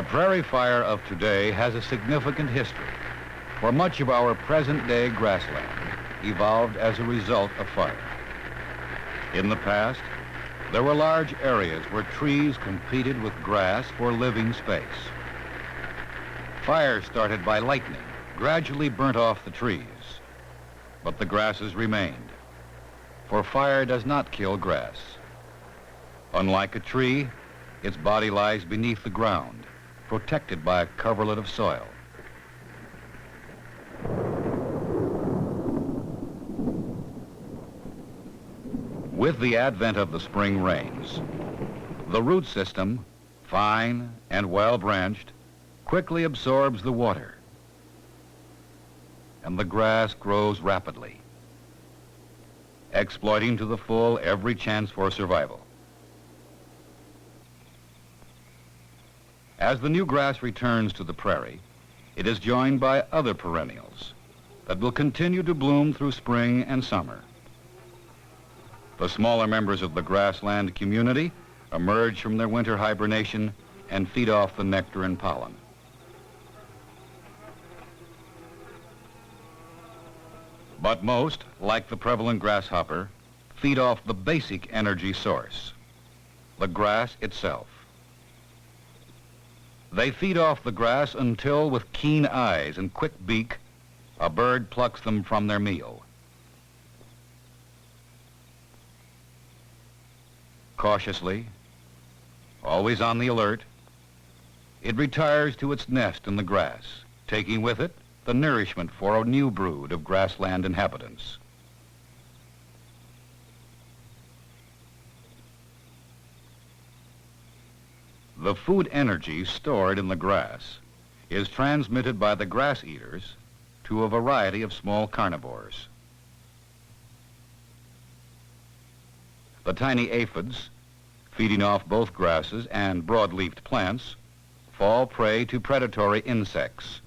prairie fire of today has a significant history, for much of our present-day grassland evolved as a result of fire. In the past, there were large areas where trees competed with grass for living space. Fire started by lightning gradually burnt off the trees, but the grasses remained, for fire does not kill grass. Unlike a tree, its body lies beneath the ground, protected by a coverlet of soil. With the advent of the spring rains, the root system, fine and well-branched, quickly absorbs the water, and the grass grows rapidly, exploiting to the full every chance for survival. As the new grass returns to the prairie, it is joined by other perennials that will continue to bloom through spring and summer. The smaller members of the grassland community emerge from their winter hibernation and feed off the nectar and pollen. But most, like the prevalent grasshopper, feed off the basic energy source, the grass itself. They feed off the grass until, with keen eyes and quick beak, a bird plucks them from their meal. Cautiously, always on the alert, it retires to its nest in the grass, taking with it the nourishment for a new brood of grassland inhabitants. The food energy stored in the grass is transmitted by the grass eaters to a variety of small carnivores. The tiny aphids, feeding off both grasses and broad-leafed plants, fall prey to predatory insects.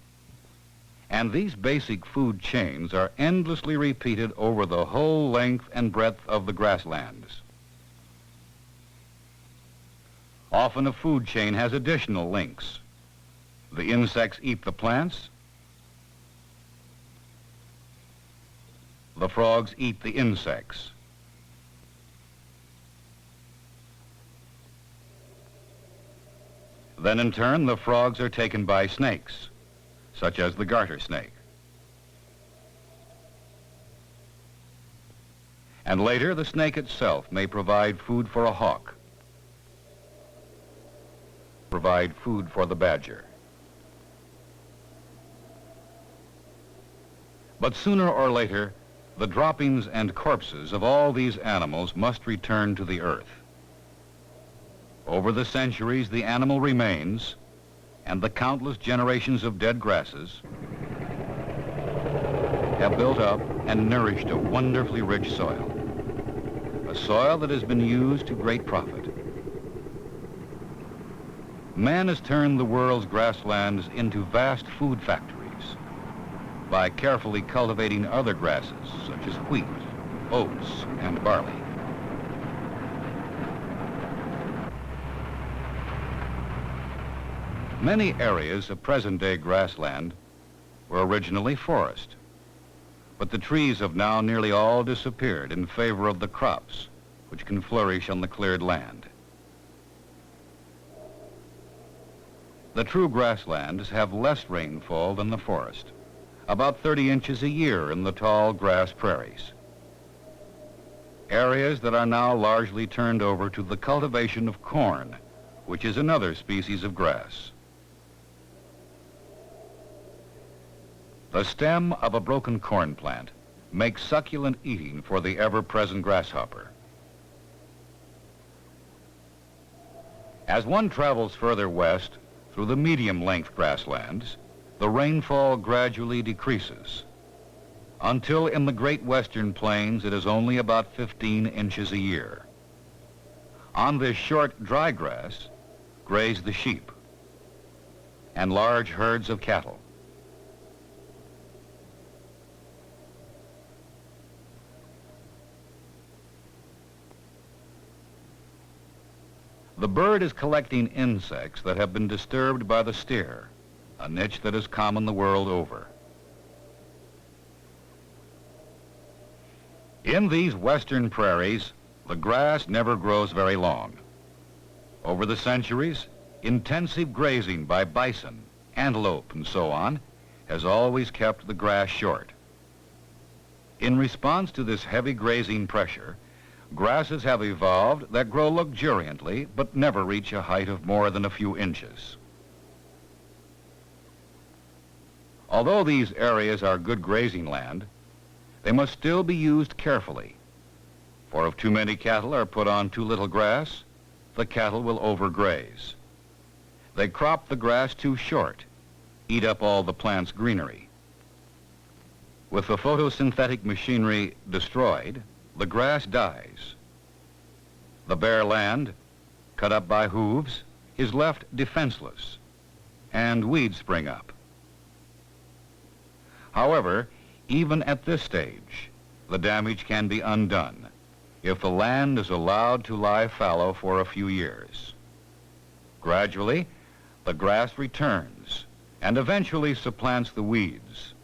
And these basic food chains are endlessly repeated over the whole length and breadth of the grasslands. Often a food chain has additional links. The insects eat the plants. The frogs eat the insects. Then in turn, the frogs are taken by snakes, such as the garter snake. And later, the snake itself may provide food for a hawk, provide food for the badger. But sooner or later, the droppings and corpses of all these animals must return to the earth. Over the centuries, the animal remains, and the countless generations of dead grasses have built up and nourished a wonderfully rich soil, a soil that has been used to great profit. Man has turned the world's grasslands into vast food factories by carefully cultivating other grasses such as wheat, oats, and barley. Many areas of present-day grassland were originally forest, but the trees have now nearly all disappeared in favor of the crops which can flourish on the cleared land. The true grasslands have less rainfall than the forest, about 30 inches a year in the tall grass prairies. Areas that are now largely turned over to the cultivation of corn, which is another species of grass. The stem of a broken corn plant makes succulent eating for the ever-present grasshopper. As one travels further west through the medium-length grasslands, the rainfall gradually decreases, until in the great western plains it is only about 15 inches a year. On this short, dry grass graze the sheep and large herds of cattle. The bird is collecting insects that have been disturbed by the steer, a niche that is common the world over. In these western prairies, the grass never grows very long. Over the centuries, intensive grazing by bison, antelope, and so on has always kept the grass short. In response to this heavy grazing pressure, grasses have evolved that grow luxuriantly but never reach a height of more than a few inches. Although these areas are good grazing land, they must still be used carefully, for if too many cattle are put on too little grass, the cattle will overgraze. They crop the grass too short, eat up all the plant's greenery. With the photosynthetic machinery destroyed, the grass dies. The bare land, cut up by hooves, is left defenseless, and weeds spring up. However, even at this stage, the damage can be undone if the land is allowed to lie fallow for a few years. Gradually, the grass returns and eventually supplants the weeds,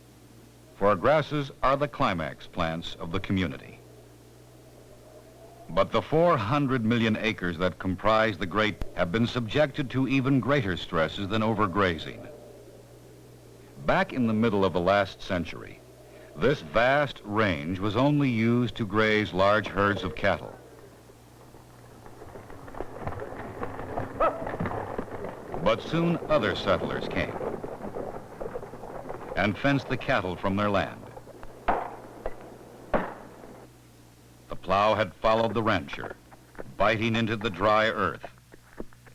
for grasses are the climax plants of the community. But the 400 million acres that comprise the great have been subjected to even greater stresses than overgrazing. Back in the middle of the last century, this vast range was only used to graze large herds of cattle. But soon other settlers came and fenced the cattle from their land. The plow had followed the rancher, biting into the dry earth,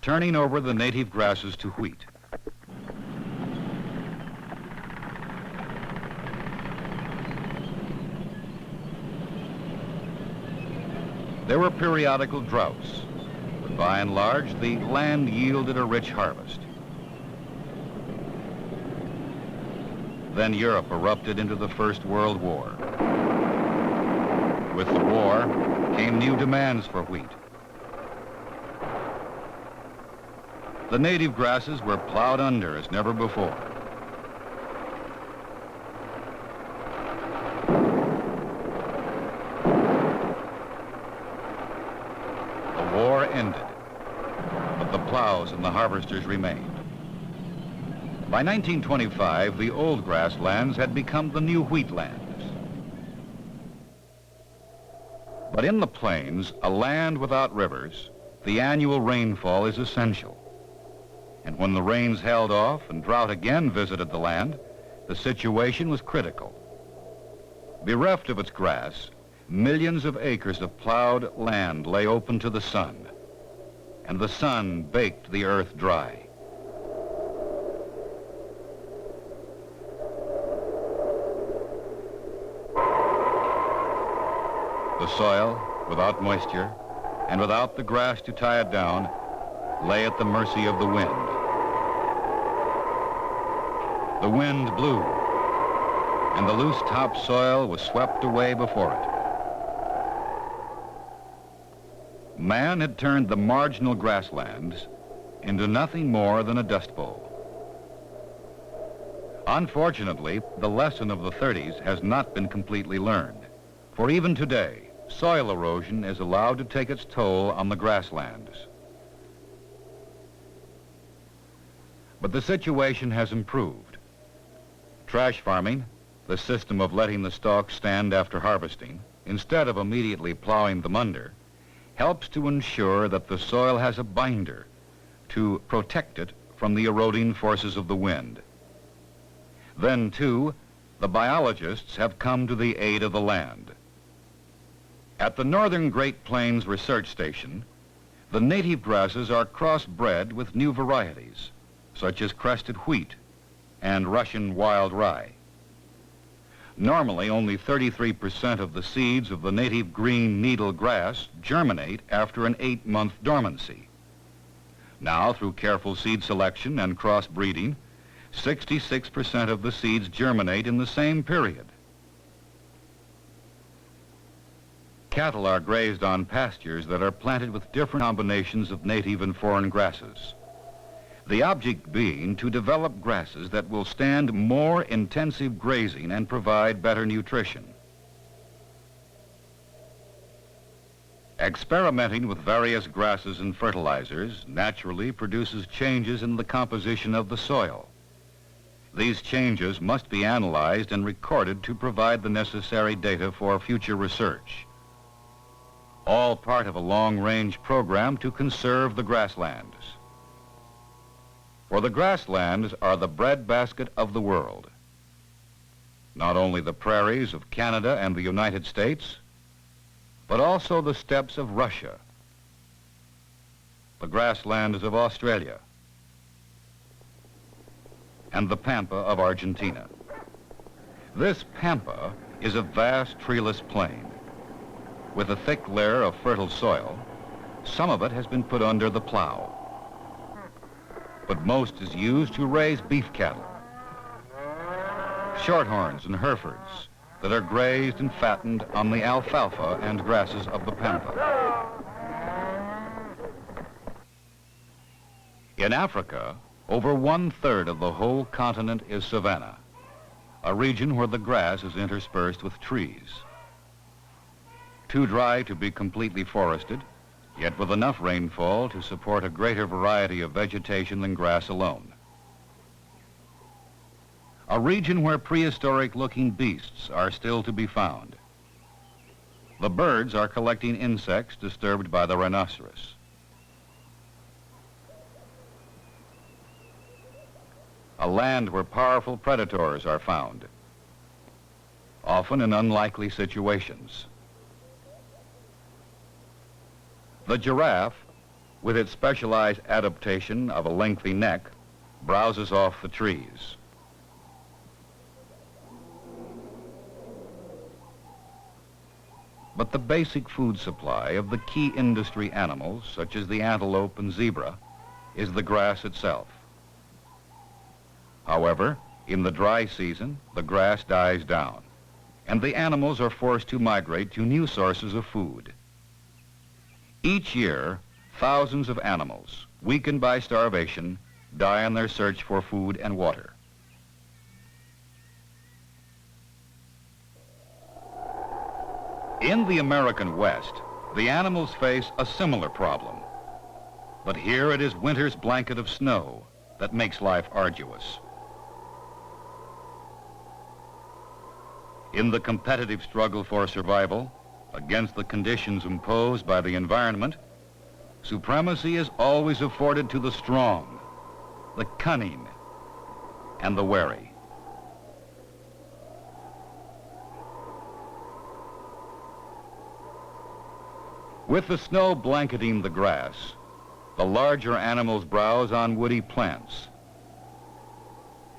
turning over the native grasses to wheat. There were periodical droughts, but by and large, the land yielded a rich harvest. Then Europe erupted into the First World War. With the war came new demands for wheat. The native grasses were plowed under as never before. The war ended, but the plows and the harvesters remained. By 1925, the old grasslands had become the new wheatlands. But in the plains, a land without rivers, the annual rainfall is essential. And when the rains held off and drought again visited the land, the situation was critical. Bereft of its grass, millions of acres of plowed land lay open to the sun, and the sun baked the earth dry. The soil, without moisture, and without the grass to tie it down, lay at the mercy of the wind. The wind blew, and the loose topsoil was swept away before it. Man had turned the marginal grasslands into nothing more than a dust bowl. Unfortunately, the lesson of the 30s has not been completely learned, for even today, soil erosion is allowed to take its toll on the grasslands. But the situation has improved. Trash farming, the system of letting the stalks stand after harvesting, instead of immediately plowing them under, helps to ensure that the soil has a binder to protect it from the eroding forces of the wind. Then, too, the biologists have come to the aid of the land. At the Northern Great Plains Research Station, the native grasses are crossbred with new varieties, such as crested wheat and Russian wild rye. Normally, only 33% of the seeds of the native green needle grass germinate after an 8-month dormancy. Now, through careful seed selection and crossbreeding, 66% of the seeds germinate in the same period. Cattle are grazed on pastures that are planted with different combinations of native and foreign grasses. The object being to develop grasses that will stand more intensive grazing and provide better nutrition. Experimenting with various grasses and fertilizers naturally produces changes in the composition of the soil. These changes must be analyzed and recorded to provide the necessary data for future research. All part of a long-range program to conserve the grasslands. For the grasslands are the breadbasket of the world. Not only the prairies of Canada and the United States, but also the steppes of Russia, the grasslands of Australia, and the pampa of Argentina. This pampa is a vast treeless plain. With a thick layer of fertile soil, some of it has been put under the plow, but most is used to raise beef cattle, shorthorns and Herefords that are grazed and fattened on the alfalfa and grasses of the pampa. In Africa, over 1/3 of the whole continent is savanna, a region where the grass is interspersed with trees. Too dry to be completely forested, yet with enough rainfall to support a greater variety of vegetation than grass alone. A region where prehistoric-looking beasts are still to be found. The birds are collecting insects disturbed by the rhinoceros. A land where powerful predators are found, often in unlikely situations. The giraffe, with its specialized adaptation of a lengthy neck, browses off the trees. But the basic food supply of the key industry animals, such as the antelope and zebra, is the grass itself. However, in the dry season, the grass dies down, and the animals are forced to migrate to new sources of food. Each year, thousands of animals, weakened by starvation, die in their search for food and water. In the American West, the animals face a similar problem. But here it is winter's blanket of snow that makes life arduous. In the competitive struggle for survival, against the conditions imposed by the environment, supremacy is always afforded to the strong, the cunning, and the wary. With the snow blanketing the grass, the larger animals browse on woody plants,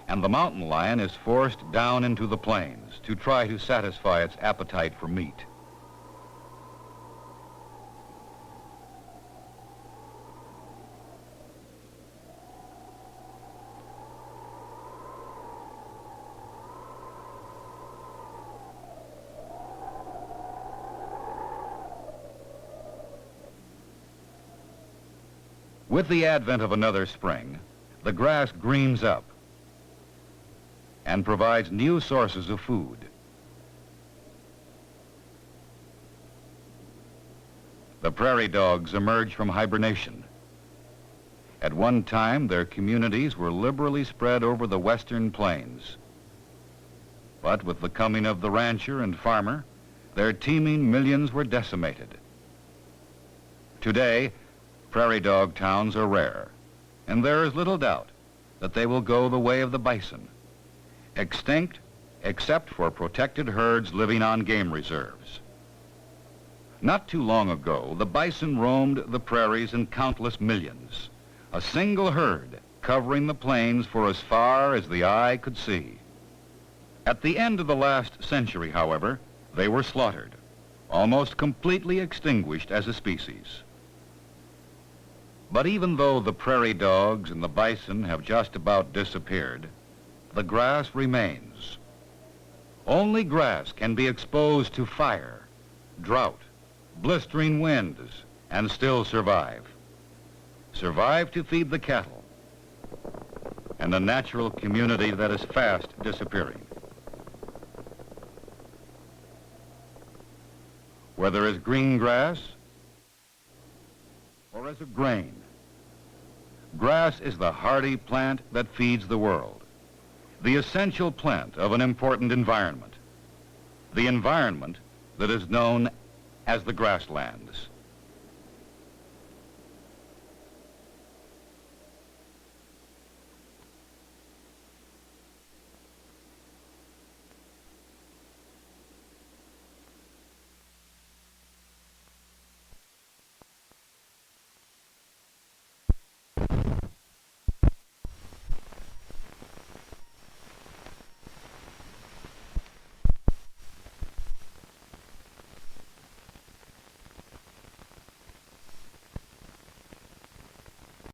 and the mountain lion is forced down into the plains to try to satisfy its appetite for meat. With the advent of another spring, the grass greens up and provides new sources of food. The prairie dogs emerge from hibernation. At one time, their communities were liberally spread over the western plains. But with the coming of the rancher and farmer, their teeming millions were decimated. Today, prairie dog towns are rare, and there is little doubt that they will go the way of the bison, extinct except for protected herds living on game reserves. Not too long ago, the bison roamed the prairies in countless millions, a single herd covering the plains for as far as the eye could see. At the end of the last century, however, they were slaughtered, almost completely extinguished as a species. But even though the prairie dogs and the bison have just about disappeared, the grass remains. Only grass can be exposed to fire, drought, blistering winds, and still survive. Survive to feed the cattle and a natural community that is fast disappearing. Whether as green grass or as a grain, grass is the hardy plant that feeds the world, the essential plant of an important environment, the environment that is known as the grasslands.